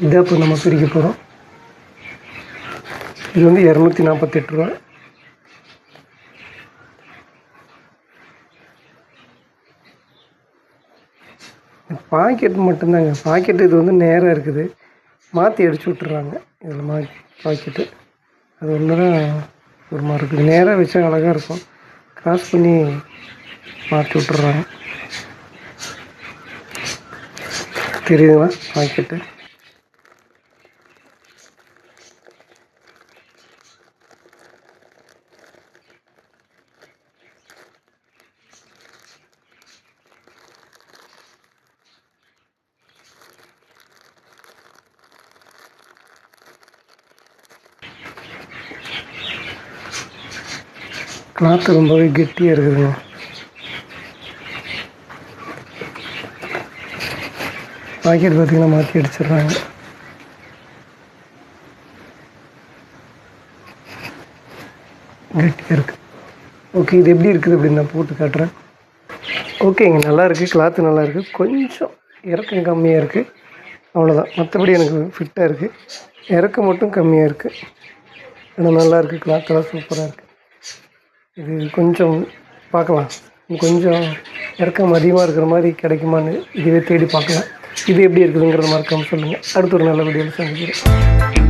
இதை இப்போ நம்ம பிரிக்க போகிறோம். இது வந்து 248 ரூபா. பாக்கெட் மட்டும்தாங்க. பாக்கெட்டு இது வந்து நேராக இருக்குது, மாற்றி அடிச்சு விட்டுறாங்க. இதில் பாக்கெட்டு அது ஒன்று தான் ஒரு மாதிரி இருக்குது. நேராக வச்சா அழகாக இருக்கும், கிராஸ் பண்ணி மாற்றி விட்டுறாங்க. தெரியுதுங்களா பாக்கெட்டு? கிளாத்து ரொம்பவே கெட்டியாக இருக்குதுங்க. பாக்கெட் பார்த்திங்கன்னா மாற்றி அடிச்சிடுறாங்க. கெட்டியாக இருக்குது. ஓகே, இது எப்படி இருக்குது அப்படின்னு நான் போட்டு காட்டுறேன். ஓகேங்க, நல்லா இருக்குது. கிளாத்து நல்லா இருக்குது. கொஞ்சம் இறக்கம் கம்மியாக இருக்குது, அவ்வளோதான். மற்றபடி எனக்கு ஃபிட்டாக இருக்குது. இறக்கம் மட்டும் கம்மியாக இருக்குது. ஆனால் நல்லா இருக்குது. கிளாத்தெல்லாம் சூப்பராக இருக்குது. இது கொஞ்சம் பார்க்கலாம், கொஞ்சம் இறக்கம் அதிகமாக இருக்கிற மாதிரி கிடைக்குமான்னு இதுவே தேடி பார்க்கலாம். இது எப்படி இருக்குதுங்கிறத மறக்காமல் சொல்லுங்கள். அடுத்த ஒரு நல்ல வீடியோவில் சந்திக்கிறேன்.